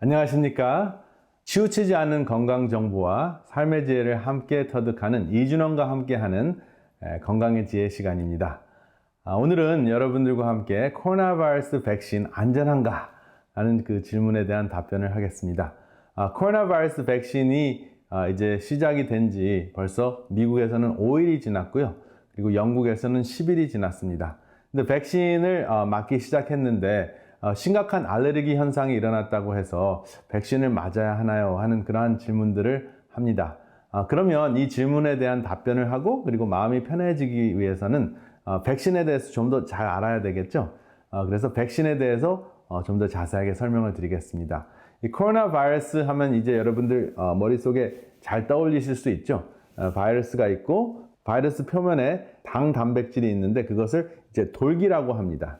안녕하십니까? 치우치지 않는 건강 정보와 삶의 지혜를 함께 터득하는 이준원과 함께하는 건강의 지혜 시간입니다. 오늘은 여러분들과 함께 코로나 바이러스 백신 안전한가? 하는 그 질문에 대한 답변을 하겠습니다. 코로나 바이러스 백신이 이제 시작이 된 지 벌써 미국에서는 5일이 지났고요. 그리고 영국에서는 10일이 지났습니다. 근데 백신을 맞기 시작했는데 심각한 알레르기 현상이 일어났다고 해서 백신을 맞아야 하나요? 하는 그러한 질문들을 합니다. 그러면 이 질문에 대한 답변을 하고 그리고 마음이 편해지기 위해서는 백신에 대해서 좀 더 잘 알아야 되겠죠? 그래서 백신에 대해서 좀 더 자세하게 설명을 드리겠습니다. 이 코로나 바이러스 하면 이제 여러분들 머릿속에 잘 떠올리실 수 있죠? 바이러스가 있고 바이러스 표면에 당 단백질이 있는데 그것을 이제 돌기라고 합니다.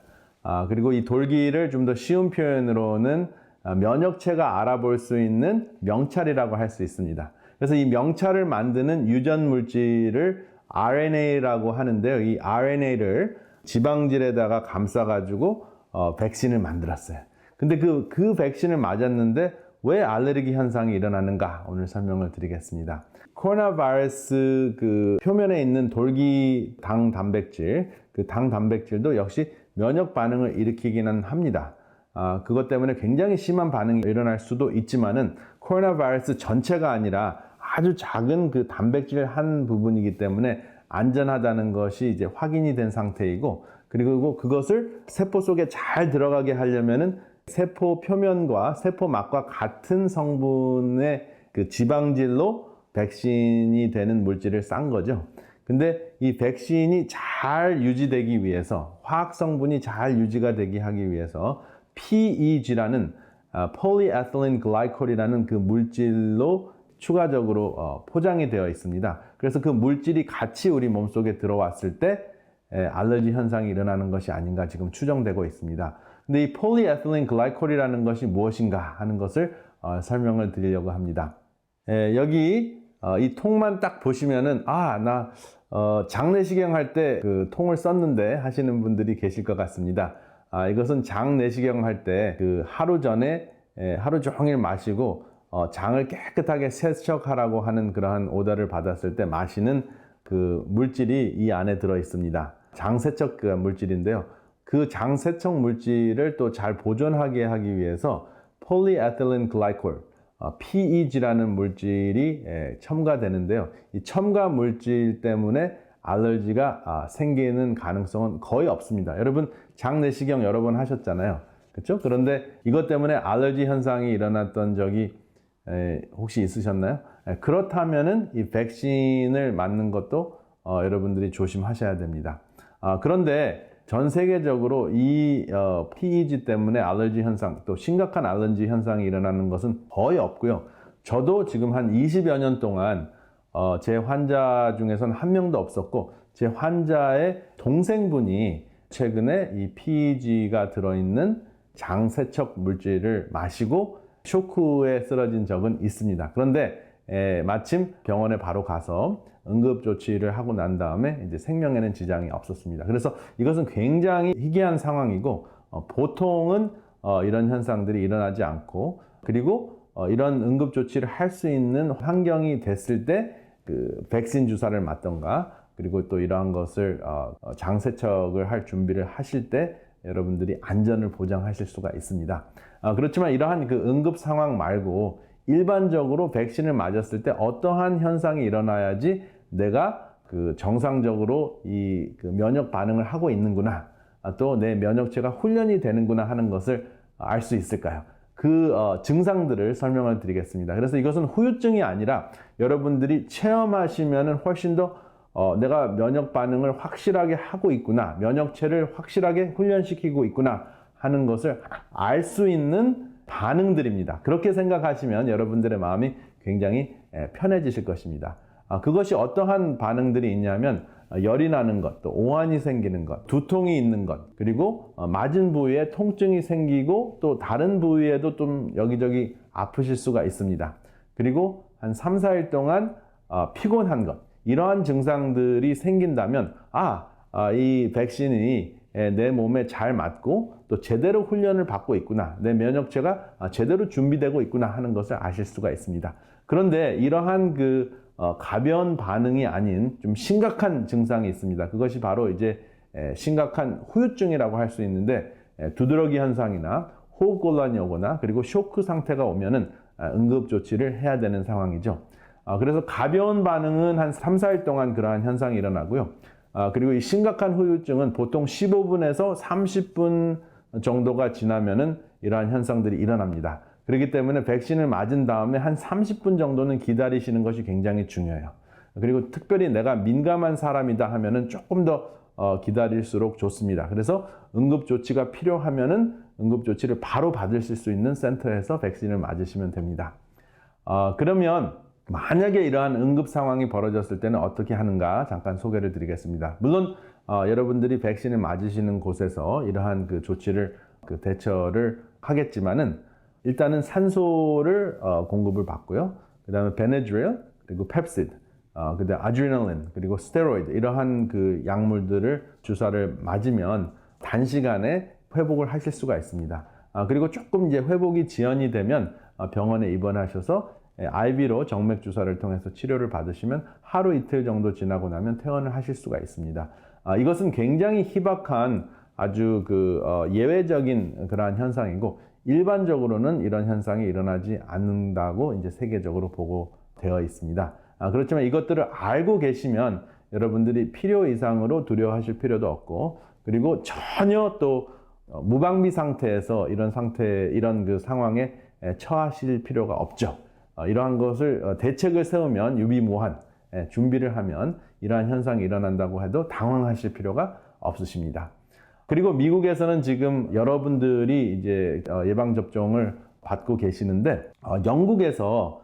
그리고 이 돌기를 좀 더 쉬운 표현으로는 면역체가 알아볼 수 있는 명찰이라고 할 수 있습니다. 그래서 이 명찰을 만드는 유전 물질을 RNA라고 하는데요. 이 RNA를 지방질에다가 감싸가지고 백신을 만들었어요. 근데 그 백신을 맞았는데 왜 알레르기 현상이 일어나는가 오늘 설명을 드리겠습니다. 코로나 바이러스 그 표면에 있는 돌기 당 단백질, 그 당 단백질도 역시 면역 반응을 일으키기는 합니다. 그것 때문에 굉장히 심한 반응이 일어날 수도 있지만은 코로나 바이러스 전체가 아니라 아주 작은 그 단백질 한 부분이기 때문에 안전하다는 것이 이제 확인이 된 상태이고, 그리고 그것을 세포 속에 잘 들어가게 하려면은 세포 표면과 세포막과 같은 성분의 그 지방질로 백신이 되는 물질을 싼 거죠. 근데 이 백신이 잘 유지되기 위해서, 화학 성분이 잘 유지가 되게 하기 위해서 PEG라는 polyethylene glycol이라는 그 물질로 추가적으로 포장이 되어 있습니다. 그래서 그 물질이 같이 우리 몸속에 들어왔을 때 알레르기 현상이 일어나는 것이 아닌가 지금 추정되고 있습니다. 근데 이 polyethylene glycol이라는 것이 무엇인가 하는 것을 설명을 드리려고 합니다. 여기 이 통만 딱 보시면은 나 장내시경 할 때 그 통을 썼는데 하시는 분들이 계실 것 같습니다. 이것은 장내시경 할 때 그 하루 전에 하루 종일 마시고 장을 깨끗하게 세척하라고 하는 그러한 오더를 받았을 때 마시는 그 물질이 이 안에 들어 있습니다. 장세척 그 물질인데요. 그 장세척 물질을 또 잘 보존하게 하기 위해서 polyethylene glycol PEG라는 물질이 첨가되는데요. 이 첨가 물질 때문에 알레르기가 생기는 가능성은 거의 없습니다. 여러분 장내시경 여러 번 하셨잖아요. 그렇죠? 그런데 이것 때문에 알레르기 현상이 일어났던 적이 혹시 있으셨나요? 그렇다면은 이 백신을 맞는 것도 여러분들이 조심하셔야 됩니다. 그런데 전 세계적으로 이 PEG 때문에 알레르기 현상, 또 심각한 알레르기 현상이 일어나는 것은 거의 없고요. 저도 지금 한 20여 년 동안 제 환자 중에서는 한 명도 없었고, 제 환자의 동생분이 최근에 이 PEG가 들어있는 장세척 물질을 마시고 쇼크에 쓰러진 적은 있습니다. 그런데 마침 병원에 바로 가서 응급조치를 하고 난 다음에 이제 생명에는 지장이 없었습니다. 그래서 이것은 굉장히 희귀한 상황이고 보통은 이런 현상들이 일어나지 않고, 그리고 이런 응급조치를 할 수 있는 환경이 됐을 때 그 백신 주사를 맞던가, 그리고 또 이러한 것을 장세척을 할 준비를 하실 때 여러분들이 안전을 보장하실 수가 있습니다. 그렇지만 이러한 그 응급 상황 말고 일반적으로 백신을 맞았을 때 어떠한 현상이 일어나야지 내가 그 정상적으로 이 그 면역 반응을 하고 있는구나, 또 내 면역체가 훈련이 되는구나 하는 것을 알 수 있을까요? 그 증상들을 설명을 드리겠습니다. 그래서 이것은 후유증이 아니라 여러분들이 체험하시면은 훨씬 더 내가 면역 반응을 확실하게 하고 있구나, 면역체를 확실하게 훈련시키고 있구나 하는 것을 알 수 있는 반응들입니다. 그렇게 생각하시면 여러분들의 마음이 굉장히 편해지실 것입니다. 그것이 어떠한 반응들이 있냐면 열이 나는 것, 또 오한이 생기는 것, 두통이 있는 것, 그리고 맞은 부위에 통증이 생기고 또 다른 부위에도 좀 여기저기 아프실 수가 있습니다. 그리고 한 3, 4일 동안 피곤한 것, 이러한 증상들이 생긴다면 이 백신이 내 몸에 잘 맞고 또 제대로 훈련을 받고 있구나, 내 면역체가 제대로 준비되고 있구나 하는 것을 아실 수가 있습니다. 그런데 이러한 가벼운 반응이 아닌 좀 심각한 증상이 있습니다. 그것이 바로 이제 심각한 후유증이라고 할 수 있는데, 두드러기 현상이나 호흡곤란이 오거나 그리고 쇼크 상태가 오면은 응급 조치를 해야 되는 상황이죠. 그래서 가벼운 반응은 한 3, 4일 동안 그러한 현상이 일어나고요. 그리고 이 심각한 후유증은 보통 15분에서 30분 정도가 지나면은 이러한 현상들이 일어납니다. 그렇기 때문에 백신을 맞은 다음에 한 30분 정도는 기다리시는 것이 굉장히 중요해요. 그리고 특별히 내가 민감한 사람이다 하면은 조금 더 기다릴수록 좋습니다. 그래서 응급조치가 필요하면은 응급조치를 바로 받으실 수 있는 센터에서 백신을 맞으시면 됩니다. 그러면 만약에 이러한 응급 상황이 벌어졌을 때는 어떻게 하는가 잠깐 소개를 드리겠습니다. 물론 여러분들이 백신을 맞으시는 곳에서 이러한 조치를 대처를 하겠지만은, 일단은 산소를 공급을 받고요. 그 다음에 베네드릴, 그리고 펩시드, 그 다음에 아드레날린, 그리고 스테로이드, 이러한 약물들을 주사를 맞으면 단시간에 회복을 하실 수가 있습니다. 그리고 조금 이제 회복이 지연이 되면 병원에 입원하셔서 IV로 정맥 주사를 통해서 치료를 받으시면 하루 이틀 정도 지나고 나면 퇴원을 하실 수가 있습니다. 이것은 굉장히 희박한 아주 예외적인 그러한 현상이고, 일반적으로는 이런 현상이 일어나지 않는다고 이제 세계적으로 보고되어 있습니다. 그렇지만 이것들을 알고 계시면 여러분들이 필요 이상으로 두려워하실 필요도 없고, 그리고 전혀 또 무방비 상태에서 이런 상황에 처하실 필요가 없죠. 이러한 것을 대책을 세우면 유비무환 준비를 하면 이러한 현상이 일어난다고 해도 당황하실 필요가 없으십니다. 그리고 미국에서는 지금 여러분들이 이제 예방접종을 받고 계시는데, 영국에서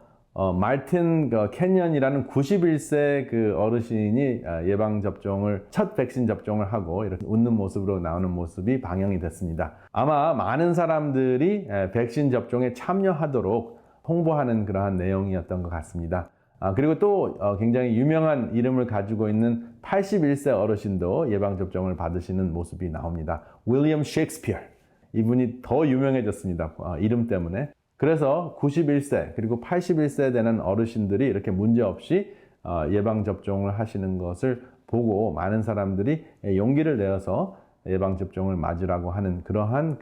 말틴 캐년이라는 91세 어르신이 예방접종을, 첫 백신 접종을 하고 이렇게 웃는 모습으로 나오는 모습이 방영이 됐습니다. 아마 많은 사람들이 백신 접종에 참여하도록 홍보하는 그러한 내용이었던 것 같습니다. 그리고 또 굉장히 유명한 이름을 가지고 있는 81세 어르신도 예방접종을 받으시는 모습이 나옵니다. 윌리엄 셰익스피어. 이분이 더 유명해졌습니다. 이름 때문에. 그래서 91세 그리고 81세 되는 어르신들이 이렇게 문제없이 예방접종을 하시는 것을 보고 많은 사람들이 용기를 내어서 예방접종을 맞으라고 하는 그러한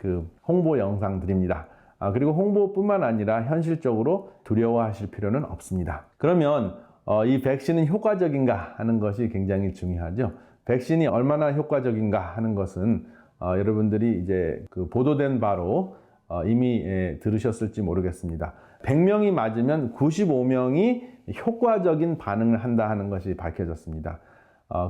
홍보 영상들입니다. 그리고 홍보뿐만 아니라 현실적으로 두려워하실 필요는 없습니다. 그러면 이 백신은 효과적인가 하는 것이 굉장히 중요하죠. 백신이 얼마나 효과적인가 하는 것은 여러분들이 이제 보도된 바로 이미 들으셨을지 모르겠습니다. 100명이 맞으면 95명이 효과적인 반응을 한다 하는 것이 밝혀졌습니다.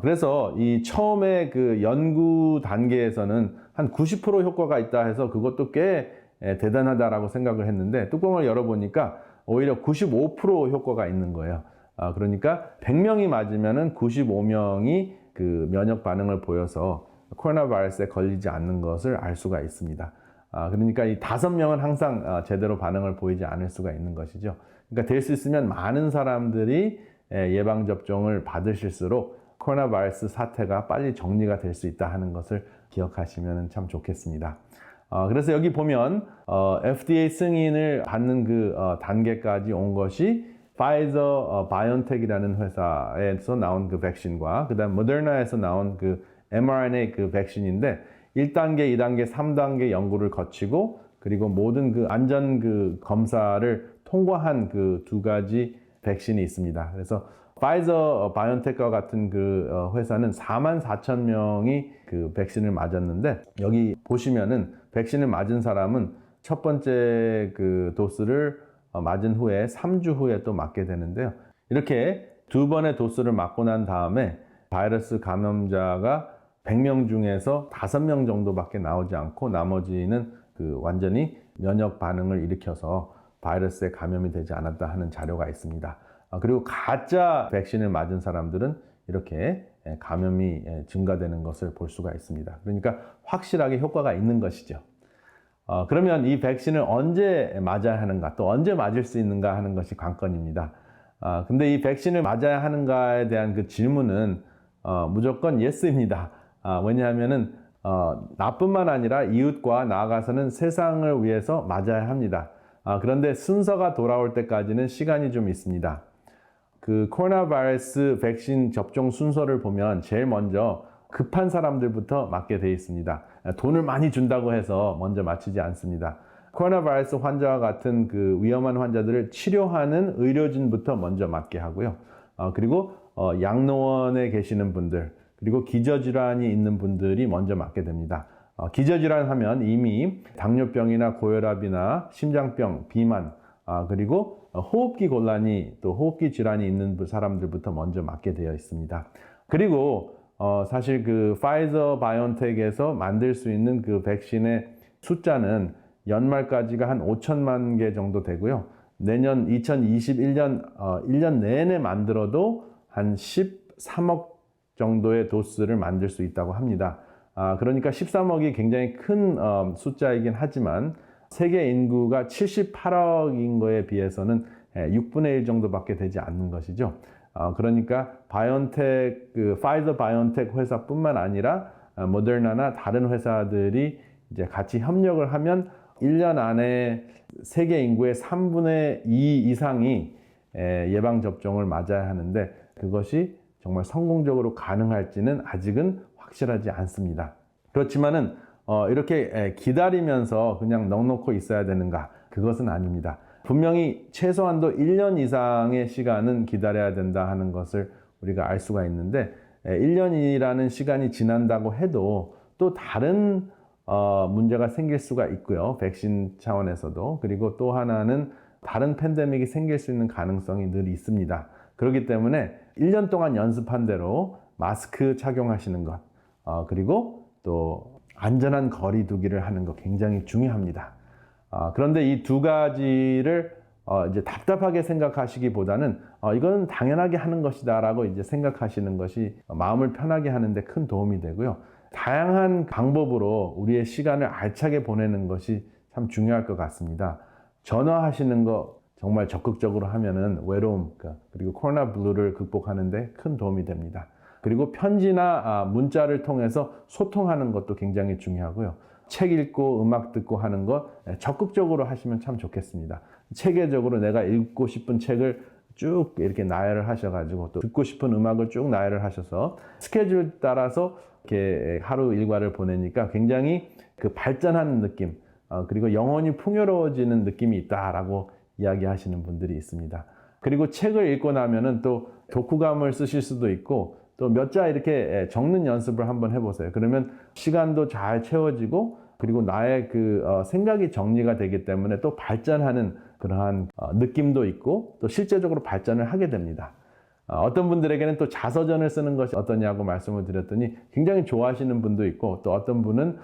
그래서 이 처음에 연구 단계에서는 한 90% 효과가 있다 해서 그것도 꽤 대단하다라고 생각을 했는데, 뚜껑을 열어보니까 오히려 95% 효과가 있는 거예요. 그러니까 100명이 맞으면은 95명이 면역 반응을 보여서 코로나 바이러스에 걸리지 않는 것을 알 수가 있습니다. 그러니까 이 5명은 항상 제대로 반응을 보이지 않을 수가 있는 것이죠. 그러니까 될 수 있으면 많은 사람들이 예방접종을 받으실수록 코로나 바이러스 사태가 빨리 정리가 될 수 있다 하는 것을 기억하시면 참 좋겠습니다. 그래서 여기 보면 FDA 승인을 받는 단계까지 온 것이 파이저 바이온텍이라는 회사에서 나온 백신과 그다음 모더나에서 나온 mRNA 백신인데, 1단계, 2단계, 3단계 연구를 거치고 그리고 모든 안전 검사를 통과한 두 가지 백신이 있습니다. 그래서 파이저 바이온텍과 같은 회사는 44,000명이 백신을 맞았는데, 여기 보시면은 백신을 맞은 사람은 첫 번째 도스를 맞은 후에 3주 후에 또 맞게 되는데요. 이렇게 2번의 도스를 맞고 난 다음에 바이러스 감염자가 100명 중에서 5명 정도밖에 나오지 않고 나머지는 완전히 면역 반응을 일으켜서 바이러스에 감염이 되지 않았다 하는 자료가 있습니다. 그리고 가짜 백신을 맞은 사람들은 이렇게 감염이 증가되는 것을 볼 수가 있습니다. 그러니까 확실하게 효과가 있는 것이죠. 그러면 이 백신을 언제 맞아야 하는가, 또 언제 맞을 수 있는가 하는 것이 관건입니다. 근데 이 백신을 맞아야 하는가에 대한 질문은 무조건 yes입니다. 왜냐하면은 나뿐만 아니라 이웃과 나아가서는 세상을 위해서 맞아야 합니다. 그런데 순서가 돌아올 때까지는 시간이 좀 있습니다. 그 코로나 바이러스 백신 접종 순서를 보면 제일 먼저 급한 사람들부터 맞게 되어 있습니다. 돈을 많이 준다고 해서 먼저 맞히지 않습니다. 코로나 바이러스 환자와 같은 그 위험한 환자들을 치료하는 의료진부터 먼저 맞게 하고요. 그리고 양로원에 계시는 분들, 그리고 기저질환이 있는 분들이 먼저 맞게 됩니다. 기저질환 하면 이미 당뇨병이나 고혈압이나 심장병, 비만, 그리고 호흡기 곤란이 또 호흡기 질환이 있는 사람들부터 먼저 맞게 되어 있습니다. 그리고 사실 그 파이저 바이온텍에서 만들 수 있는 그 백신의 숫자는 연말까지가 한 5천만 개 정도 되고요. 내년 2021년 1년 내내 만들어도 한 13억 정도의 도스를 만들 수 있다고 합니다. 그러니까 13억이 굉장히 큰 숫자이긴 하지만 세계 인구가 78억인 거에 비해서는 6분의 1 정도밖에 되지 않는 것이죠. 그러니까 파이저 바이온텍 회사뿐만 아니라 모더나나 다른 회사들이 이제 같이 협력을 하면 1년 안에 세계 인구의 3분의 2 이상이 예방접종을 맞아야 하는데 그것이 정말 성공적으로 가능할지는 아직은 확실하지 않습니다. 그렇지만은 이렇게 기다리면서 그냥 넋놓고 있어야 되는가? 그것은 아닙니다. 분명히 최소한도 1년 이상의 시간은 기다려야 된다 하는 것을 우리가 알 수가 있는데 1년이라는 시간이 지난다고 해도 또 다른 문제가 생길 수가 있고요. 백신 차원에서도. 그리고 또 하나는 다른 팬데믹이 생길 수 있는 가능성이 늘 있습니다. 그렇기 때문에 1년 동안 연습한 대로 마스크 착용하시는 것, 그리고 또 안전한 거리 두기를 하는 것 굉장히 중요합니다. 그런데 이 두 가지를 이제 답답하게 생각하시기보다는 이거는 당연하게 하는 것이다 라고 이제 생각하시는 것이 마음을 편하게 하는데 큰 도움이 되고요. 다양한 방법으로 우리의 시간을 알차게 보내는 것이 참 중요할 것 같습니다. 전화하시는 거 정말 적극적으로 하면은 외로움, 그리고 코로나 블루를 극복하는데 큰 도움이 됩니다. 그리고 편지나 문자를 통해서 소통하는 것도 굉장히 중요하고요. 책 읽고 음악 듣고 하는 것 적극적으로 하시면 참 좋겠습니다. 체계적으로 내가 읽고 싶은 책을 쭉 이렇게 나열을 하셔가지고 또 듣고 싶은 음악을 쭉 나열을 하셔서 스케줄 따라서 이렇게 하루 일과를 보내니까 굉장히 그 발전하는 느낌, 그리고 영혼이 풍요로워지는 느낌이 있다라고 이야기하시는 분들이 있습니다. 그리고 책을 읽고 나면은 또 독후감을 쓰실 수도 있고 또 몇 자 이렇게 적는 연습을 한번 해보세요. 그러면 시간도 잘 채워지고 그리고 나의 그 생각이 정리가 되기 때문에 또 발전하는 그러한 느낌도 있고 또 실제적으로 발전을 하게 됩니다. 어떤 분들에게는 또 자서전을 쓰는 것이 어떠냐고 말씀을 드렸더니 굉장히 좋아하시는 분도 있고 또 어떤 분은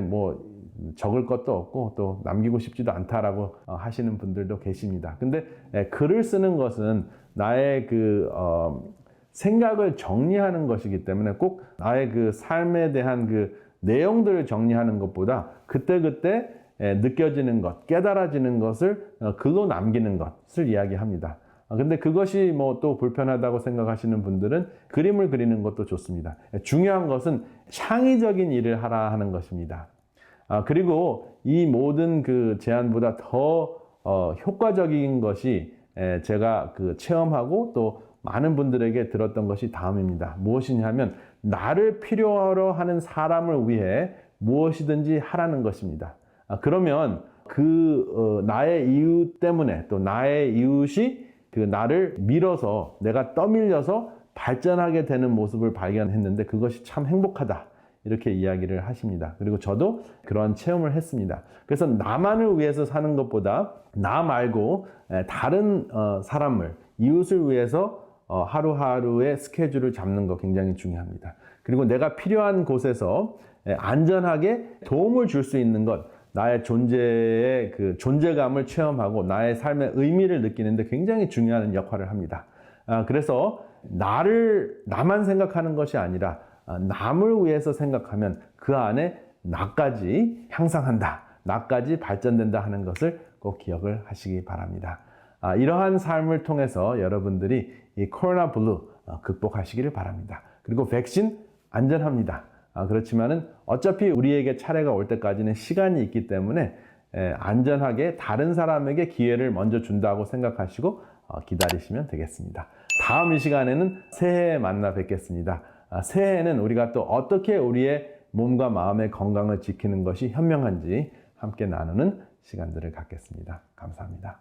뭐 적을 것도 없고 또 남기고 싶지도 않다라고 하시는 분들도 계십니다. 근데 글을 쓰는 것은 나의 그 생각을 정리하는 것이기 때문에 꼭 나의 그 삶에 대한 그 내용들을 정리하는 것보다 그때그때 느껴지는 것, 깨달아지는 것을 글로 남기는 것을 이야기합니다. 근데 그것이 뭐 또 불편하다고 생각하시는 분들은 그림을 그리는 것도 좋습니다. 중요한 것은 창의적인 일을 하라 하는 것입니다. 그리고 이 모든 그 제안보다 더 효과적인 것이 제가 그 체험하고 또 많은 분들에게 들었던 것이 다음입니다. 무엇이냐면 나를 필요로 하는 사람을 위해 무엇이든지 하라는 것입니다. 그러면 나의 이웃 때문에 또 나의 이웃이 그 나를 밀어서 내가 떠밀려서 발전하게 되는 모습을 발견했는데 그것이 참 행복하다. 이렇게 이야기를 하십니다. 그리고 저도 그런 체험을 했습니다. 그래서 나만을 위해서 사는 것보다 나 말고 다른 사람을, 이웃을 위해서 하루하루의 스케줄을 잡는 거 굉장히 중요합니다. 그리고 내가 필요한 곳에서 안전하게 도움을 줄 수 있는 것, 나의 존재의 그 존재감을 체험하고 나의 삶의 의미를 느끼는데 굉장히 중요한 역할을 합니다. 그래서 나만 생각하는 것이 아니라 남을 위해서 생각하면 그 안에 나까지 향상한다, 나까지 발전된다 하는 것을 꼭 기억을 하시기 바랍니다. 이러한 삶을 통해서 여러분들이 이 코로나 블루 극복하시기를 바랍니다. 그리고 백신 안전합니다. 그렇지만은 어차피 우리에게 차례가 올 때까지는 시간이 있기 때문에 안전하게 다른 사람에게 기회를 먼저 준다고 생각하시고 기다리시면 되겠습니다. 다음 이 시간에는 새해에 만나 뵙겠습니다. 새해에는 우리가 또 어떻게 우리의 몸과 마음의 건강을 지키는 것이 현명한지 함께 나누는 시간들을 갖겠습니다. 감사합니다.